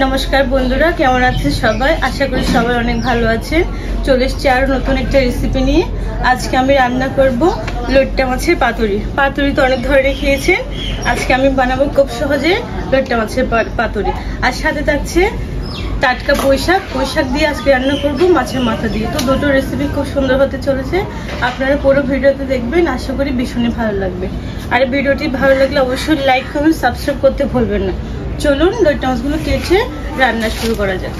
नमस्कार बंधुरा केमन आছেন সবাই आशा करी सबाई अनेक भालो आছেন चले एसेছি आरो नतुन एक रेसिपि निये आज के आमी रान्ना करब लट्टा माछेर पातुरी पातुरी तो अनेक धरनेर खेयेछेन आज के आमी बानाबो खूब सहजे लट्टा माछेर पातुरी आर साथे थाकছে टाटका पुঁইশাক पुঁইশাক दिए आज के रान्ना करब माछेर माथा दिए तो दुटो रेसिपि खूब सुंदर होते चलेছে आपनारा पुरो भिडियोते देखबेन आशा करी भीषणই भालो लागবে আর ভিডিওটি ভালো লাগলে অবশ্যই লাইক কমেন্ট সাবস্ক্রাইব করতে ভুলবেন না চলুন লট্টা মাছগুলো কেটে রান্না শুরু করা যাক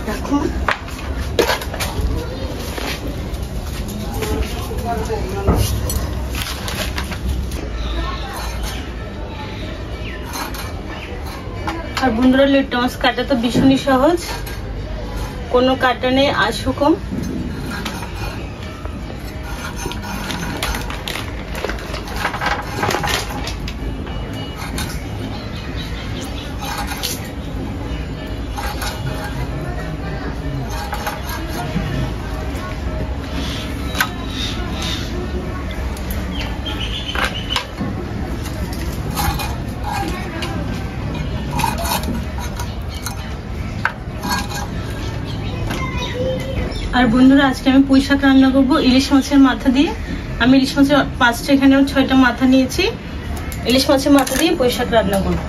দেখুন আর বন্ধুরা লট্টা মাছ কাটা তো ভীষণই সহজ কোনো কাটা নেই আঁশও কম আর বন্ধুরা আজকে আমি পুঁইশাক রান্না করব ইলিশ মাছের মাথা দিয়ে আমি ইলিশ মাছের 5টা এখানে 6টা মাথা নিয়েছি ইলিশ মাছের মাথা দিয়ে পুঁইশাক রান্না করব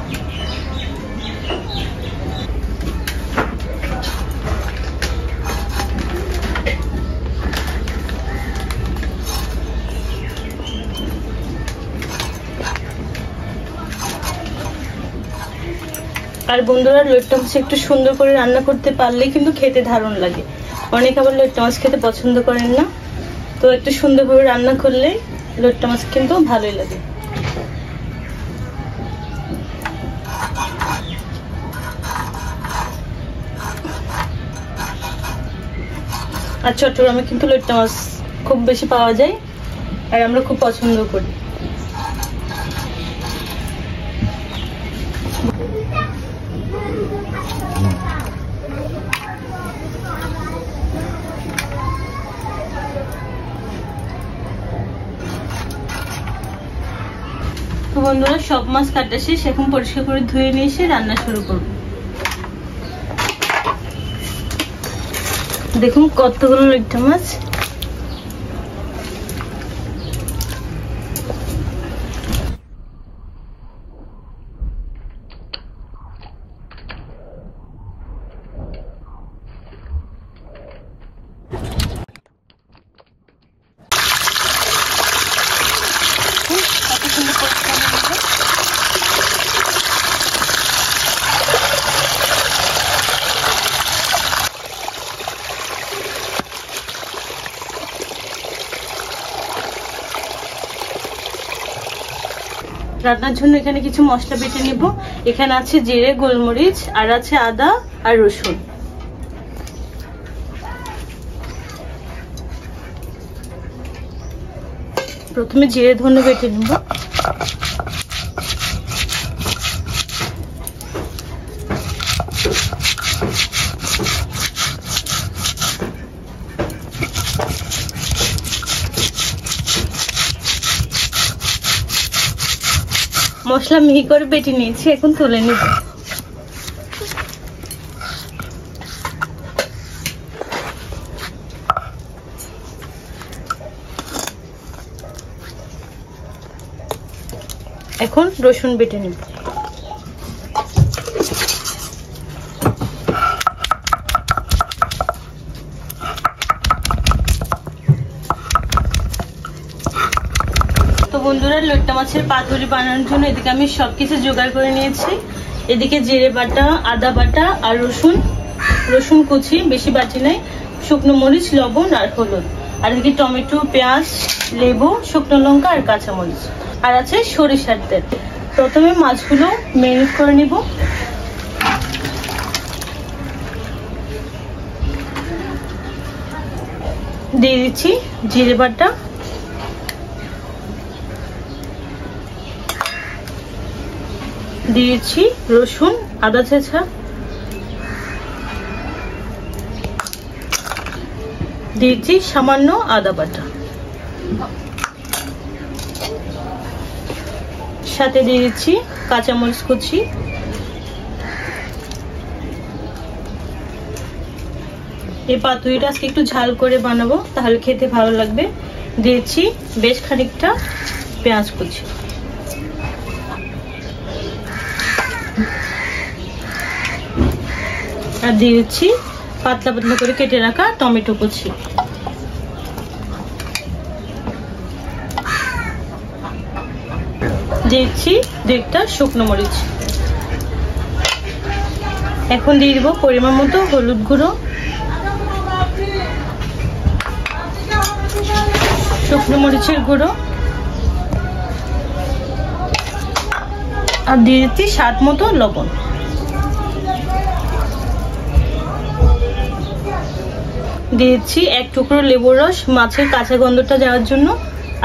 আর বন্ধুরা লট্টা মাছ একটু সুন্দর করে রান্না করতে পারলে কিন্তু খেতে দারুণ লাগে অনেক আবার লট্টা মাছ খেতে পছন্দ করেন না তো একটু সুন্দরভাবে রান্না করলে লট্টা মাছ কিন্তু ভালোই লাগে আর চট্টগ্রামে কিন্তু লট্টা মাছ খুব বেশি পাওয়া যায় আর আমরা খুব পছন্দ করি তো বন্ধুরা সব মাছ কাটা শেষ এখন পরিষ্কার করে ধুয়ে নিয়ে এসে রান্না শুরু করব দেখুন কতগুলো লট্টা মাছ রান্নার জন্য এখানে কিছু মশলা বেটে নিব এখানে আছে জিরে গোলমরিচ আর আছে আদা আর রসুন প্রথমে জিরে ধনে বেটে নিব মশলা মিহি করে বেটে নিয়েছি এখন তুলে নিব এখন রসুন বেটে নিব বন্ধুরা লট্টা মাছের পাতুরি বানানোর জন্য এদিকে আমি সবকিছু জোগাড় করে নিয়েছি এদিকে জিরে বাটা আদা বাটা আর রসুন কুচি বেশি বাটি নাই শুকনো মরিচ লবণ আর হলুদ আর এদিকে টমেটো পেঁয়াজ লেবু শুকনো লঙ্কা আর কাঁচা মরিচ আর আছে সরিষার তেল প্রথমে মাছগুলো ম্যারিনেট করে নিব দিয়ে দিচ্ছি জিরে বাটা দিয়েছি রসুন আদা ছেঁচা দিয়েছি সামান্য আদা বাটা সাথে দিয়ে দিচ্ছি কাঁচামরিচ কুচি, এই পাতুরিটা আজকে একটু ঝাল করে বানাবো, তাহলে খেতে ভালো লাগবে। দিয়েছি বেশ খানিকটা পেঁয়াজ কুচি, আর দিয়ে দিচ্ছি পাতলা পাতলা করে কেটে রাখা টমেটো কুচি। দিচ্ছি 2টা শুকনো মরিচ। এখন দিয়ে দিব পরিমাণ মতো হলুদ গুঁড়ো, শুকনো মরিচের গুঁড়ো, আর দিয়ে দিচ্ছি স্বাদ মতো লবণ। দিয়েছি 1 টুকরো লেবুর রস, মাছের কাঁচা গন্ধটা যাওয়ার জন্য।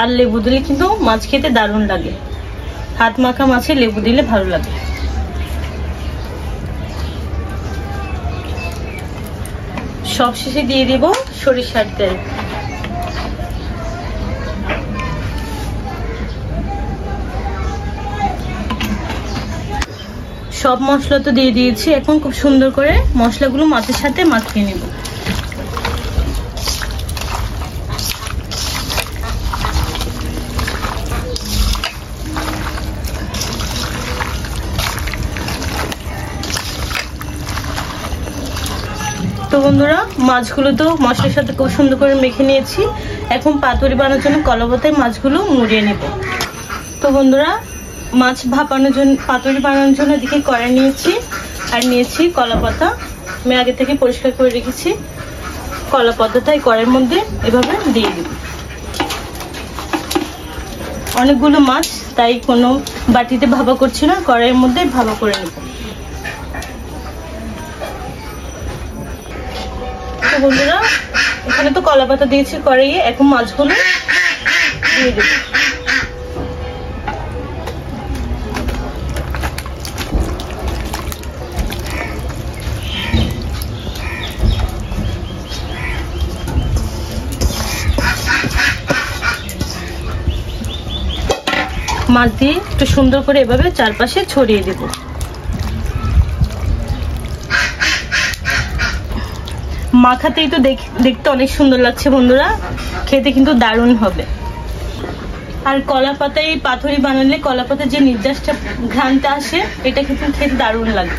আর লেবু দিলে কিন্তু মাছ খেতে দারুণ লাগে, হাত মাখা মাছে লেবু দিলে ভালো লাগে। সবশেষে দিয়ে দিব সরিষার তেল। সব মশলা তো দিয়ে দিয়েছি, এখন খুব সুন্দর করে মশলাগুলো মাছের সাথে মাখিয়ে নেব। তো বন্ধুরা, মাছগুলো তো মশলার সাথে খুব সুন্দর করে মেখে নিয়েছি। এখন পাতুরি বানানোর জন্য কলাপাতায় মাছগুলো মুড়িয়ে নেব। তো বন্ধুরা, মাছ ভাপানোর জন্য, পাতুরি বানানোর জন্য এদিকে কড়াই নিয়েছি, আর নিয়েছি কলাপাতা। আমি আগে থেকে পরিষ্কার করে রেখেছি। কলাপাতাটা এই কড়াইয়ের মধ্যে এভাবে দিয়ে দিব। অনেকগুলো মাছ, তাই কোনো বাটিতে ভাপা করছি না, কড়াইয়ের মধ্যে ভাপা করে নেব। তো বন্ধুরা, এখানে তো কলাপাতা দিয়েছি কড়াইয়ে, এখন মাছগুলো দিয়ে দেব। মাছ দিয়ে একটু সুন্দর করে এভাবে চারপাশে ছড়িয়ে দেব। মাখাতেই তো দেখতে অনেক সুন্দর লাগছে বন্ধুরা, খেতে কিন্তু দারুণ হবে। আর কলা পাতায় পাতুরি বানালে কলা পাতার যে নির্যাসটা ঘ্রাণটা আসে, এটা কিন্তু খেতে দারুণ লাগে।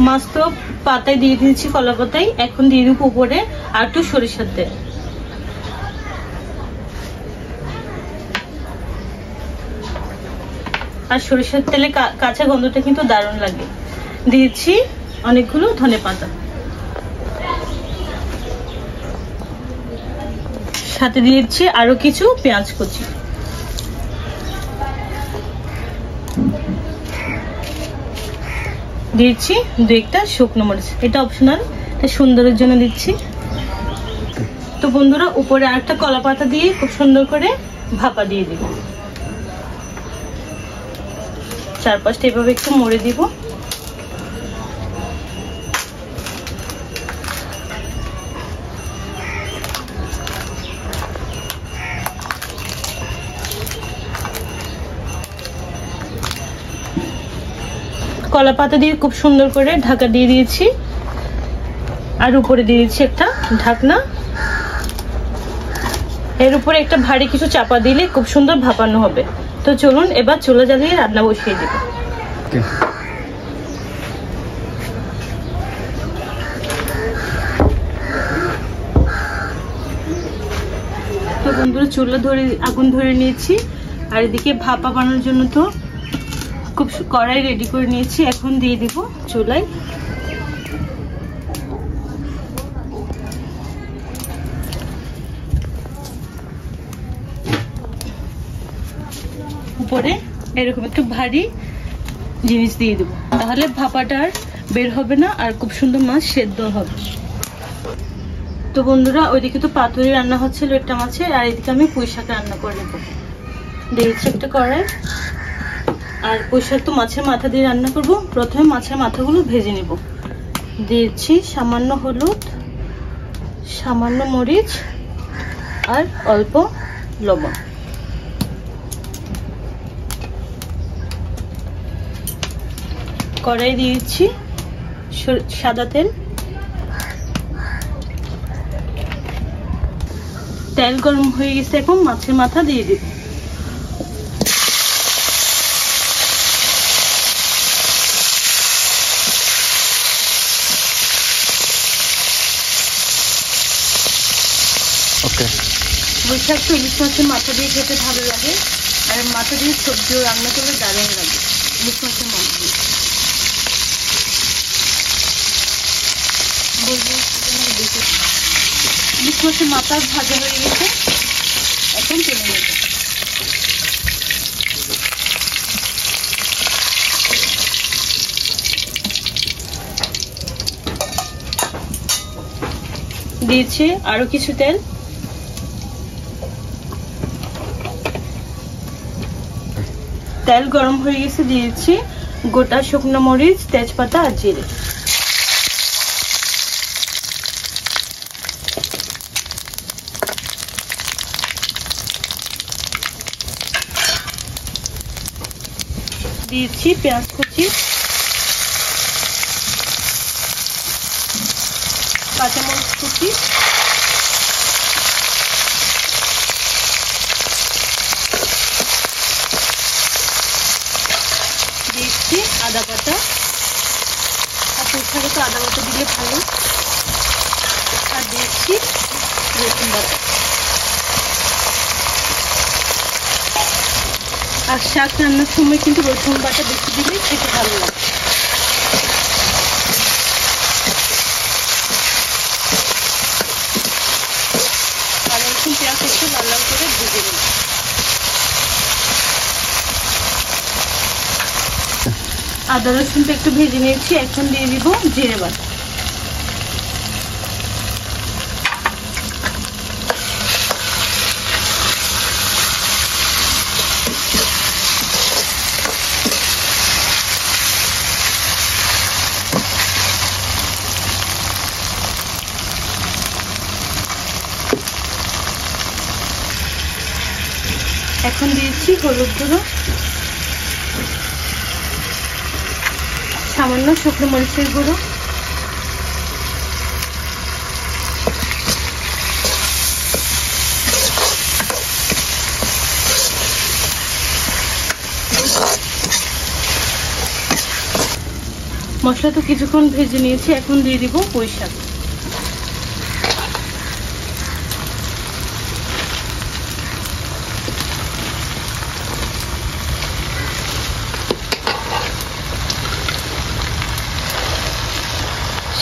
মাছ তো পাতায় দিয়ে দিয়েছি কলা পাতায়, এখন দিয়ে দিব উপরে আর একটু সরিষার তেল। আর সরিষার তেলে কাঁচা গন্ধটা কিন্তু দারুণ লাগে। দিয়েছি অনেকগুলো ধনেপাতা, সাথে দিয়েছি আরো কিছু পেঁয়াজ কুচি। দিয়েছি 2টা শুকনো মরিচ, এটা অপশনাল, এটা সুন্দরের জন্য দিচ্ছি। তো বন্ধুরা, উপরে আরেকটা কলা পাতা দিয়ে খুব সুন্দর করে ভাপা দিয়ে দিব। চারপাশটা এভাবে একটু মুড়ে দিব। কলা পাতা দিয়ে খুব সুন্দর করে ঢাকা দিয়ে দিয়েছি, আর উপরে দিয়ে দিচ্ছি একটা ঢাকনা। এর উপরে একটা ভারী কিছু চাপা দিলে খুব সুন্দর ভাপানো হবে। তো চলুন এবার চুলা জ্বালিয়ে রান্না বসিয়ে দিব। তো বন্ধুরা, চুলা আগুন ধরে নিয়েছি, আর এদিকে ভাপা বানানোর জন্য তো খুব কড়াই রেডি করে নিয়েছি। এখন দিয়ে দিব চুলায়। উপরে এরকম একটু ভারী জিনিস দিয়ে দেবো, তাহলে ভাপাটা আর বের হবে না, আর খুব সুন্দর মাছ সেদ্ধ হবে। তো বন্ধুরা, ওইদিকে তো পাতুরি রান্না হচ্ছে লোট্টা মাছের, আর এদিকে আমি পুঁই শাক রান্না করে নেবো। দিয়েছি একটা কড়াই, আর পুঁই শাক তো মাছের মাথা দিয়ে রান্না করব। প্রথমে মাছের মাথাগুলো ভেজে নেব। দিয়েছি সামান্য হলুদ, সামান্য মরিচ, আর অল্প লবণ। কড়াই দিয়েছি সাদা তেল। তেল গরম হয়ে গেছে, এখন মাছের মাথা দিয়ে দিব। বৈশাখ তো ইলিশ মাছের মাথা দিয়ে খেতে ভালো লাগে, আর মাথা দিয়ে সবজিও রান্না করলে দারুণ লাগে ইলিশ মাছের মাথা দিয়ে। ইলিশ মাছের মাথা ভাজা হয়ে গেছে, এখন তুলে নেব। দিয়েছি আরো কিছু তেল। তেল গরম হয়ে গেছে, দিয়েছি গোটা শুকনো মরিচ, তেজপাতা আর জিরে। দিয়েছি পেঁয়াজ কুচি, কাঁচামরিচ কুচি, দিয়েছি আদা বাটা। আর পুঁইশাকে তো আদা বাটা দিলে ভালো। আর দিয়েছি রসুন বাটা। আর শাক রান্নার সময় কিন্তু রসুন বাটা বেশি দিলে খেতে ভালো লাগে। আর রসুন পেঁয়াজ একটু লাল লাল করে ভেজে নেব। আদা রসুনটা একটু ভেজে নিয়েছি, এখন দিয়ে দিব জিরে বাটা। এখন দিয়েছি হলুদ গুঁড়ো, সামান্য শুকনো মরিচের গুঁড়ো, মশলা তো কিছুক্ষণ ভেজে নিয়েছি, এখন দিয়ে দিব পুঁইশাক।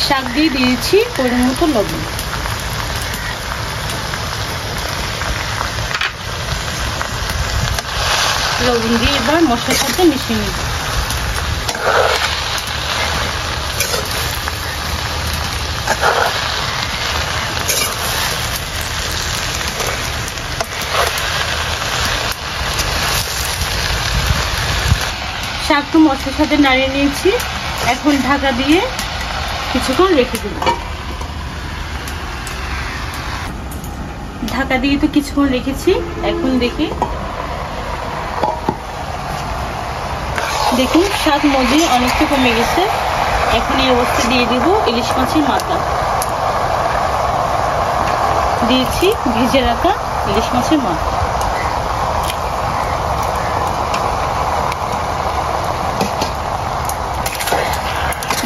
শাক দিয়ে দিয়েছি পরিমাণ মতো লবণ। লবণ দিয়ে এবার মশলার সাথে মিশিয়ে নিব। শাক তো মশলার সাথে নাড়িয়ে নিয়েছি, এখন ঢাকা দিয়ে কিছুক্ষণ রেখে দেব। ঢাকা দিয়ে তো কিছুক্ষণ রেখেছি, এখন দেখুন স্বাদ মজে অনেকটা কমে গেছে। এখন এই অবস্থা দিয়ে দিব ইলিশ মাছের মাথা। দিয়েছি ভেজে রাখা ইলিশ মাছের মাথা।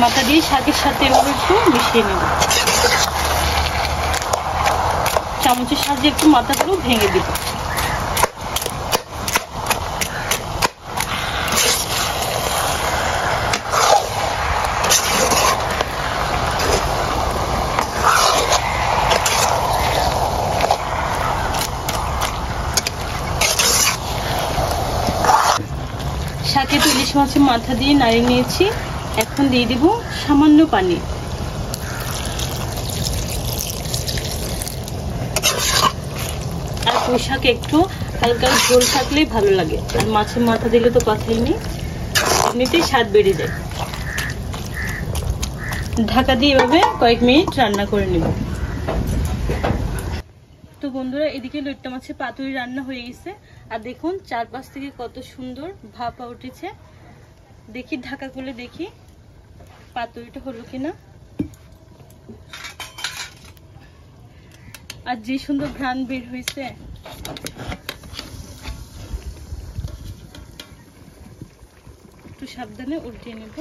মাথা দিয়ে শাকের সাথে এভাবে একটু মিশিয়ে নেব। চামচের সাহায্যে একটু মাথাগুলো ভেঙে দিব। শাকে তো ইলিশ মাছের মাথা দিয়ে নাড়িয়ে নিয়েছি, এখন দিয়ে দিব সামান্য পানি। আর পোশাক একটু হালকা ঝোল থাকলেই ভালো লাগে, আর মাছের মাথা দিলে তো কথাই নেই, এমনিতেই স্বাদ বেড়ে যায়। ঢাকা দিয়ে এভাবে কয়েক মিনিট রান্না করে নেব। তো বন্ধুরা, এদিকে লইট্টা মাছের পাতুরি রান্না হয়ে গেছে, আর দেখুন চারপাশ থেকে কত সুন্দর ভাপা উঠেছে। দেখি ঢাকা খুলে দেখি। পাতুরিটা হলো কিনা। আর যে সুন্দর ঘ্রাণ বের হয়েছে। একটু সাবধানে উল্টিয়ে নেব।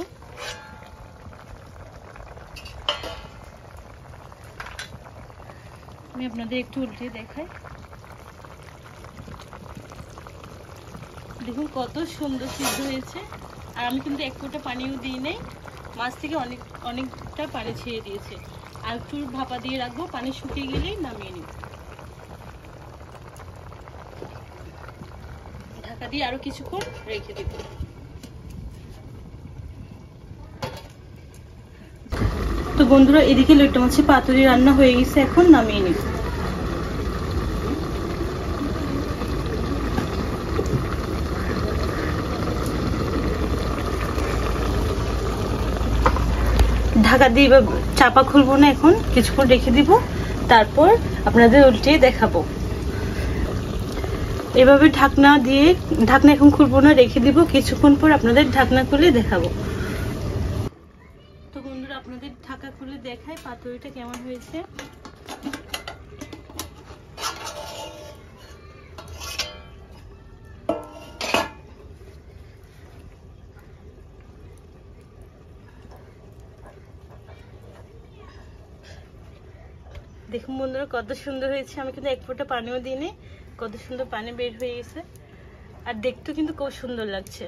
আমি আপনাদের একটু উল্টিয়ে দেখাই। দেখুন কত সুন্দর সিদ্ধ হয়েছে। আর আমি কিন্তু এক ফোঁটা পানিও দিই নাই, মাছ থেকে অনেকটা পানি ছেড়ে দিয়েছে। আর একটু ভাপা দিয়ে রাখবো, পানি শুকিয়ে গেলেই নামিয়ে নিব। ঢাকা দিয়ে আরো কিছুক্ষণ রেখে দেব। তো বন্ধুরা, এদিকে লইট্টা মাছের পাতুরি রান্না হয়ে গেছে, এখন নামিয়ে নিব। ঢাকা দিয়ে চাপা খুলবো না, এখন কিছুক্ষণ রেখে দিব, তারপর আপনাদের উল্টিয়ে দেখাবো। এভাবে ঢাকনা এখন খুলবো না, রেখে দিব, কিছুক্ষণ পর আপনাদের ঢাকনা খুলে দেখাবো। তো বন্ধুরা, আপনাদের ঢাকা খুলে দেখাই পাতুরিটা কেমন হয়েছে। দেখুন বন্ধুরা, কত সুন্দর হয়েছে। আমি কিন্তু এক ফোঁটা পানিও দিইনি, কত সুন্দর পানি বের হয়ে গেছে। আর দেখতেও কিন্তু খুব সুন্দর লাগছে।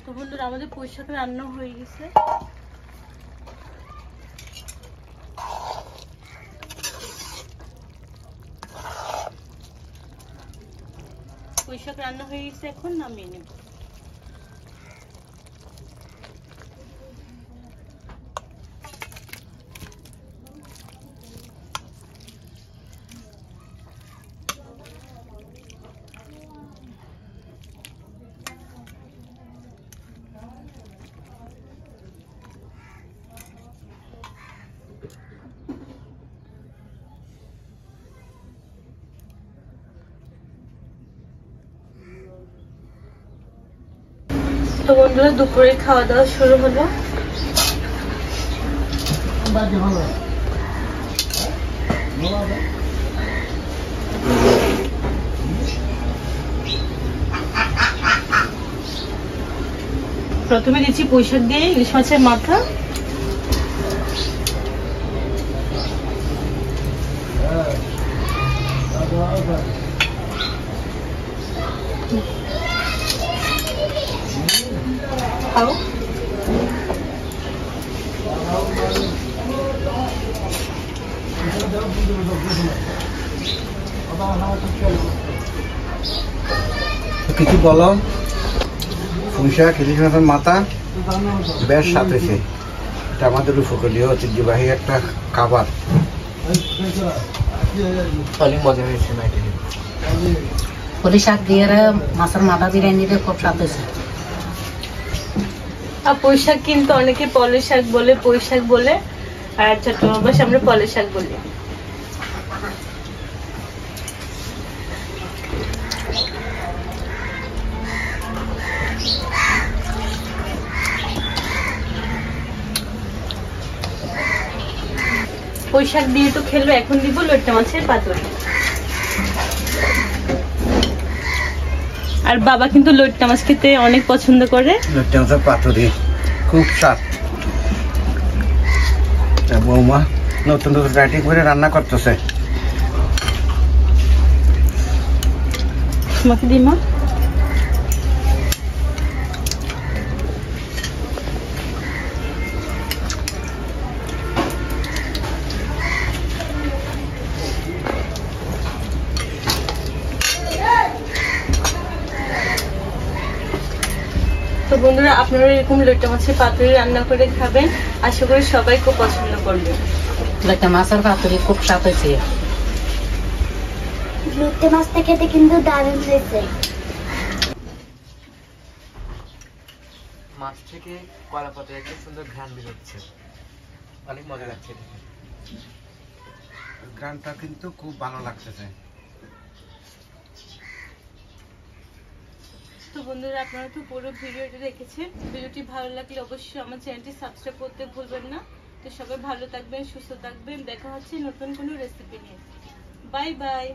তো বন্ধুরা, আমাদের পুঁই শাক রান্না হয়ে গেছে। পুঁই শাক রান্না হয়ে গেছে, এখন নামিয়ে নেব। তো বন্ধুরা, দুপুরে খাওয়া দাওয়া শুরু হলো। প্রথমে দিচ্ছি পুঁই শাক দিয়ে ইলিশ মাছের মাথা। খাও। কিছু বলো। পুঁই শাক, ইলিশ মাছের মাথা বেশ স্বাদ হয়েছে। এটা আমাদের উপকূলীয় ঐতিহ্যবাহী একটা খাবার। অনেক মজা হয়েছে। পুঁই শাক দিয়ে মাছের মাথা দিয়ে নিতে খুব স্বাদ হয়েছে। আর পুঁই শাক কিন্তু অনেকে পলে শাক বলে, পুঁই শাক বলে, আর চট্টগ্রাম ভাষায় আমরা পলে শাক বলি। পুঁই শাক দিয়ে তো খেলবো, এখন দিব লইট্টা মাছের পাতুরি। আর বাবা কিন্তু লইট্টা মাছ খেতে অনেক পছন্দ করে। লইট্টা মাছের পাতুরি খুব স্বাদ। বৌমা নতুন নতুন ভ্যারাইটি করে রান্না করতেছে। তোমাকে দিই মা। তো বন্ধুরা, আপনারা এরকম লইট্টা মাছের পাতুরি রান্না করে খাবেন, আশা করি সবাই খুব পছন্দ করবে। লইট্টা মাছের পাতুরি খুব স্বাদ হয়েছে। লইট্টা মাছটা খেতে কিন্তু দারুণ হয়েছে। মাছ থেকে কলা পাতার একটা সুন্দর ঘ্রাণ বেরোচ্ছে, অনেক মজা লাগছে। ঘ্রাণটা কিন্তু খুব ভালো লাগতেছে। তো তো বন্ধুরা, আপনারা তো পুরো ভিডিওটি দেখেছেন। ভিডিওটি ভালো লাগলে অবশ্যই আমার চ্যানেলটি সাবস্ক্রাইব করতে ভুলবেন না। তো সবাই ভালো থাকবেন, সুস্থ থাকবেন। দেখা হচ্ছে নতুন কোনো রেসিপি নিয়ে। Bye bye.